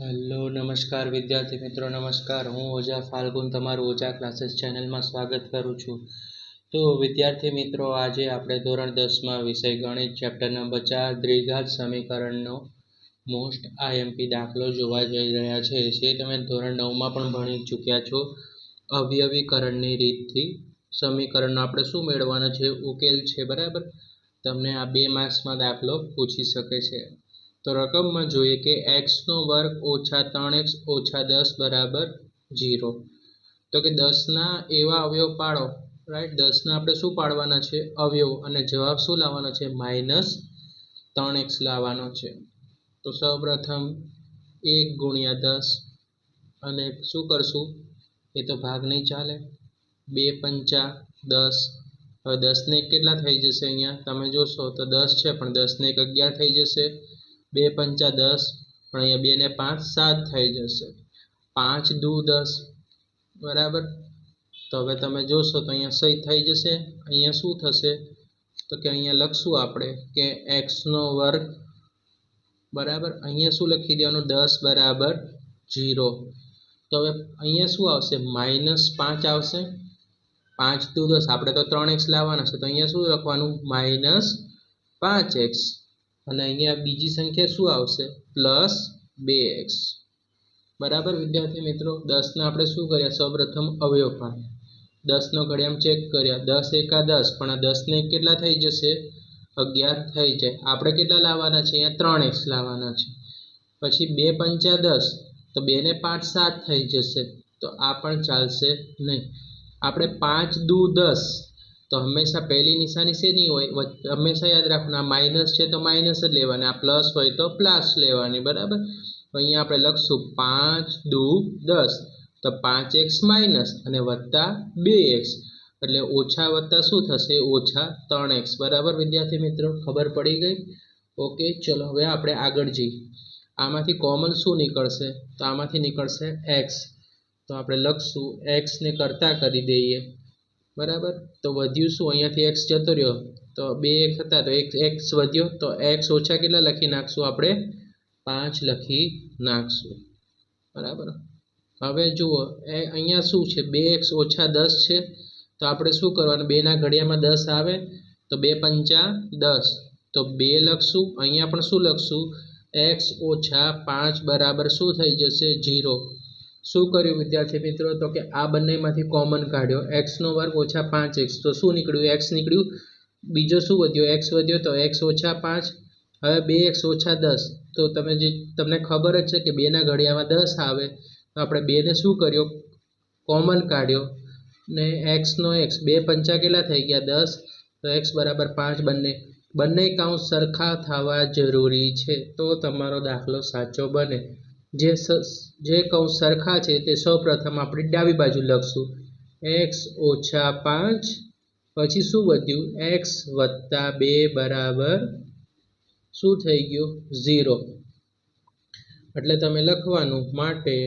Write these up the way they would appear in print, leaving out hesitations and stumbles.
Hello નમસ્કાર વિદ્યાર્થી મિત્રો, નમસ્કાર. હું ઓઝા ફાલ્ગુન તમારું ઓઝા ક્લાસીસ ચેનલમાં સ્વાગત કરું છું. તો વિદ્યાર્થી મિત્રો, આજે આપણે ધોરણ 10માં વિષય ગણિત ચેપ્ટર નંબર 4 દ્વિઘાત સમીકરણનો મોસ્ટ આઈએમપી દાખલો જોવા જઈ રહ્યા છે. જે તમે ધોરણ 9માં પણ ભણી ચૂક્યા છો. અવયવીકરણની રીતથી સમીકરણનો આપણે શું મેળવવાનો છે, ઉકેલ છે. બરાબર, તમને આ 2 માર્ક્સમાં દાખલો પૂછી શકે છે. તો રકમમાં જોઈએ કે x² - 3x - 10 બરાબર 0. તો કે 10ના એવા અવયવ પાડો, રાઈટ. 10ના આપણે શું પાડવાના છે, અવયવ, અને જવાબ શું લાવવાનો છે, -3x લાવવાનો છે. તો સૌપ્રથમ 1 × 10 અને શું કરશું, એ તો ભાગ નહીં ચાલે. 2 × 5 = 10. હવે 10 ને 1 કેટલા થઈ જશે, અહીંયા તમે જોશો તો 10 છે, પણ 10 ને 1 11 થઈ જશે. 2 × 5 = 10, પણ અહીંયા 2 ને 5 7 થઈ જશે. 5 × 2 = 10 બરાબર. તો હવે તમે જોશો તો અહીંયા સહી થઈ જશે. અહીંયા શું થશે, તો કે અહીંયા લખશું આપણે કે x² બરાબર. અહીંયા શું લખી દેવાનું, 10 બરાબર 0. તો હવે અહીંયા શું આવશે, -5 આવશે. 5 × 2 = 10, આપણે તો 3x લાવવાના છે, તો અહીંયા શું લખવાનું, -5x. અને અહીંયા બીજી સંખ્યા શું આવશે, +2x. બરાબર વિદ્યાર્થી મિત્રો. 10ના આપણે શું કર્યા, સૌપ્રથમ અવયવ પાડ્યા. 10નો ઘડિયાળ ચેક કર્યા, 10 × 1 = 10, પણ આ 10 ને 1 કેટલા થઈ જશે, 11 થઈ જાય. આપણે કેટલા લાવવાના છે, અહીંયા 3x લાવવાના છે. પછી 2 × 5 = 10, તો 2 ને 5 7 થઈ જશે. તો આ પણ ચાલશે નહીં. આપણે 5 × 2 = 10, તો હંમેશા પહેલી નિશાની શેની હોય, હંમેશા યાદ રાખવાનું, આ માઇનસ છે તો માઇનસ જ લેવાની, આ પ્લસ હોય તો પ્લસ લેવાની. બરાબર. તો અહીંયા આપણે લખશું 5 × 2 = 10, તો 5x - અને +2x, એટલે ઓછા વત્તા શું થશે, -3x. બરાબર વિદ્યાર્થી મિત્રો, ખબર પડી ગઈ? ઓકે, ચલો હવે આપણે આગળ જઈએ. આમાંથી કોમન શું નીકળશે, તો આમાંથી નીકળશે x. તો આપણે લખશું x ને કરતા કરી દઈએ. બરાબર. તો વધ્યું શું, અહીંયાથી x જતો રહ્યો, તો 2x હતા તો x વધ્યો, તો x ઓછા કેટલા લખી નાખશું આપણે, 5 લખી નાખશું. બરાબર. હવે જુઓ, અહીંયા શું છે, 2x - 10 છે. તો આપણે શું કરવાનું, 2ના ઘડિયામાં 10 આવે, તો 2 × 5 = 10, તો 2 લખશું. અહીંયા પણ શું લખશું, x - 5 બરાબર શું થઈ જશે, 0. શું કર્યું વિદ્યાર્થી મિત્રો, તો કે આ બંનેમાંથી કોમન કાઢ્યો, x² - 5x, તો શું નીકળ્યું, x નીકળ્યું. બીજો શું વધ્યો, x વધ્યો, તો x - 5. હવે 2x - 10, તો તમને ખબર જ છે કે 2ના ઘડિયામાં 10 આવે, તો આપણે 2 ને શું કર્યો, કોમન કાઢ્યો, ને x નો x, 2 × 5 કેટલા થઈ ગયા, 10, તો x = 5. બંને કૌંસ સરખા થવા જરૂરી છે, તો તમારો દાખલો સાચો બને. જે કૌંસ સરખા છે તે સૌપ્રથમ આપણે ડાબી બાજુ લખશું, x - 5, પછી શું વધ્યું, x + 2 બરાબર શું થઈ ગયું, 0. એટલે તમે લખવાનું, માટે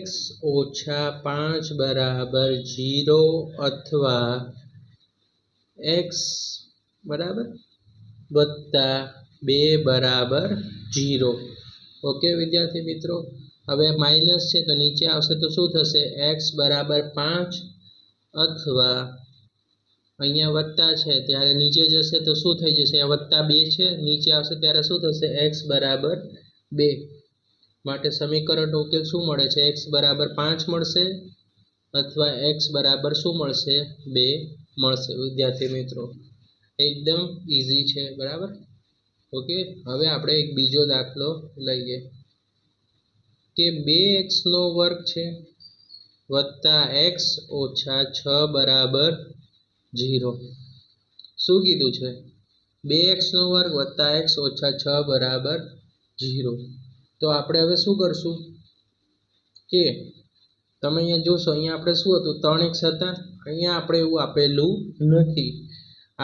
x - 5 બરાબર 0, અથવા x બરાબર +2 બરાબર 0. ઓકે વિદ્યાર્થી મિત્રો. હવે માઇનસ છે તો નીચે આવશે તો શું થશે, x બરાબર 5, અથવા અહીંયા વત્તા છે ત્યારે નીચે જશે તો શું થઈ જશે, +2 છે, નીચે આવશે ત્યારે શું થશે, x બરાબર 2. માટે સમીકરણનો ઉકેલ શું મળે છે, x બરાબર 5 મળશે, અથવા x બરાબર શું મળશે, 2 મળશે. વિદ્યાર્થી મિત્રો, એકદમ ઈઝી છે. બરાબર. ઓકે, હવે આપણે એક બીજો દાખલો લઈએ કે 2x² છે વત્તા x - 6 બરાબર 0. શું કીધું છે, 2x² વત્તા x - 6 બરાબર 0. તો આપણે હવે શું કરશું, કે તમે અહીંયા જોશો, અહીંયા આપણે શું હતું, 3x હતા, અહીંયા આપણે એવું આપેલું નથી.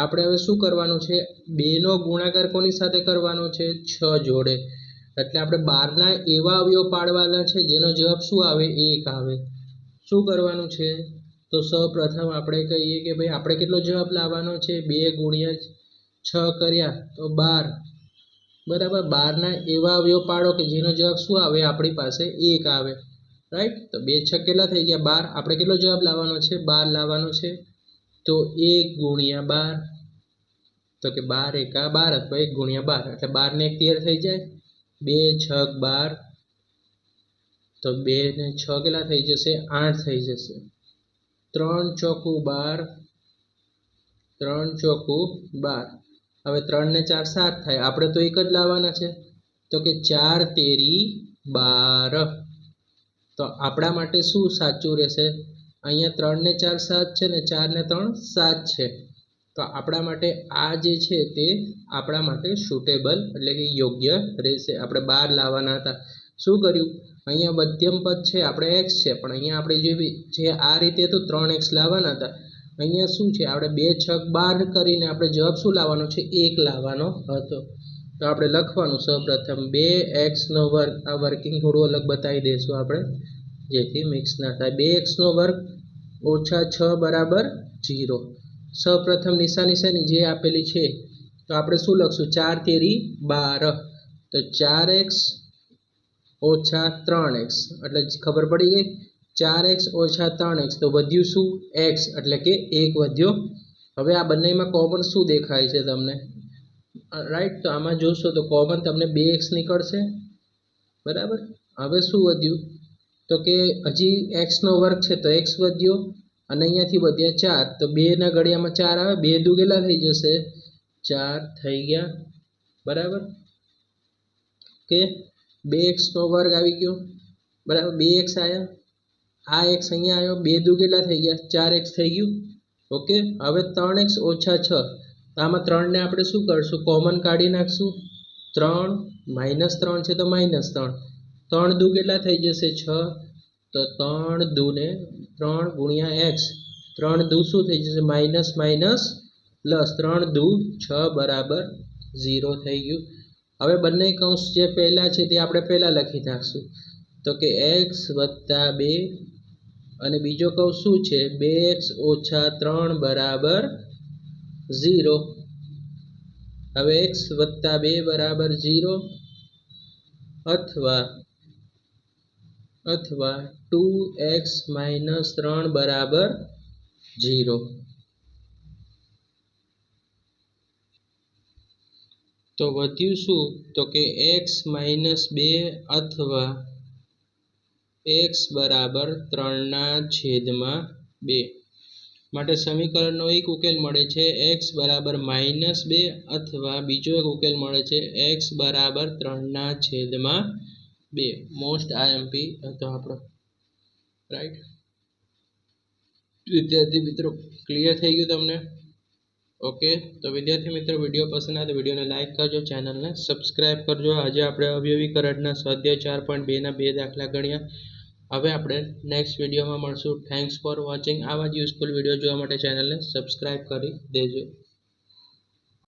આપણે હવે શું કરવાનું છે, 2નો ગુણાકાર કોની સાથે કરવાનો છે, 6 જોડે. એટલે આપણે 12ના એવા અવયવ પાડવાના છે જેનો જવાબ શું આવે, 1 આવે. શું કરવાનું છે, તો સૌપ્રથમ આપણે કહીએ કે ભાઈ આપણે કેટલો જવાબ લાવવાનો છે, 2 × 6 કર્યા તો 12, બરાબર 12ના એવા અવયવ પાડો કે જેનો જવાબ શું આવે આપણી પાસે 1 આવે, રાઈટ। તો 2 6 કેટલા થઈ ગયા 12, આપણે કેટલો જવાબ લાવવાનો છે 12 લાવવાનો છે। તો 1 ગુણ્યા 12, તો કે 12 એકા 12 અથવા 1 ગુણ્યા 12 એટલે 12 ને 1 13 થઈ જાય, 2 6 12, તો 2 ને 6 કેટલા થઈ જશે 8 થઈ જશે, 3 ચોકું 12, 3 ચોકું 12। હવે 3 ને 4 7 થાય, આપણે તો એક જ લાવવાના છે, તો કે 4 તેરી 12। તો આપણા માટે શું સાચું રહેશે, અહીંયા 3 ને 4 7 છે ને 4 ને 3 7 છે, તો આપણા માટે આ જે છે તે આપણા માટે સુટેબલ એટલે કે યોગ્ય રહેશે। આપણે 12 લાવવાના હતા, શું કર્યું અહીંયા મધ્યમ પદ છે આપણે x છે, પણ અહીંયા આપણે જે આ રીતે તો 3x લાવવાના હતા, અહીંયા શું છે આપણે 2 6 12 કરીને આપણે જવાબ શું લાવવાનો છે 1 લાવવાનો હતો। તો આપણે લખવાનું સૌપ્રથમ 2x નો વર્ગ, આ વર્કિંગ થોડું અલગ બતાવી દઈશું આપણે જેથી મિક્સ ના થાય। 2x નો વર્ગ ઓછા 6 બરાબર 0। સૌપ્રથમ નિશાની શેની જે આપેલી છે, તો આપણે શું લખશું 4 તેરી 12, તો 4x ઓછા 3x એટલે ખબર પડી ગઈ, 4x ઓછા 3x તો વધ્યું શું x એટલે કે 1 વધ્યો। હવે આ બંનેમાં કોમન શું દેખાય છે તમને, રાઈટ। તો આમાં જોશો તો કોમન તમને 2x નીકળશે, બરાબર। હવે શું વધ્યું, તો કે હજી x નો વર્ગ છે તો x વધ્યો, અને અહીંયાથી વધ્યા 4, તો 2 ના ઘડિયામાં 4 આવે, 2 દુ કેટલા થઈ જશે 4 થઈ ગયા, બરાબર કે 2x નો વર્ગ આવી ગયો, બરાબર 2x આવ્યા, આ x અહીંયા આવ્યો, 2 દુ કેટલા થઈ ગયા 4x થઈ ગયું, ઓકે। હવે 3x ઓછા 6, તો આમાં 3 ને આપણે શું કરશું કોમન કાઢી નાખશું, 3 -3 છે તો -3, 3 દુ કેટલા થઈ જશે 6, તો 3 દુ ને 3 ગુણ્યા x, 3 દુ શું થઈ જશે માઇનસ માઇનસ પ્લસ, 3 દુ 6 બરાબર 0 થઈ ગયું। હવે બંને કૌંસ જે પહેલા છે તે આપણે પહેલા લખી નાખશું, તો કે x વત્તા 2 અને બીજો કૌંસ શું છે 2x ઓછા 3 બરાબર 0। હવે x વત્તા 2 બરાબર 0 અથવા 2x માઇનસ 3 બરાબર 0। તો વધ્યું શું, તો કે x માઇનસ 2 અથવા x બરાબર 3/2 માટે સમીકરણનો એક ઉકેલ મળે છે x બરાબર -2 અથવા બીજો એક ઉકેલ મળે છે x બરાબર 3/2। મોસ્ટ આઈએમપી હતો આપણો, રાઈટ। વિદ્યાર્થી મિત્રો ક્લિયર થઈ ગયું તમને, ઓકે। તો વિદ્યાર્થી મિત્રો વિડીયો પસંદ આવે તો વિડીયોને લાઇક કરજો, ચેનલને સબસ્ક્રાઇબ કરજો। આજે આપણે અવયવીકરણના સ્વાધ્યાય 4.2ના 2 દાખલા ગણ્યા। હવે આપણે નેક્સ્ટ વિડીયોમાં મળશું। Thanks for watching. આવા જ યુઝફુલ વિડીયો જોવા માટે ચેનલને સબસ્ક્રાઇબ કરી દેજો।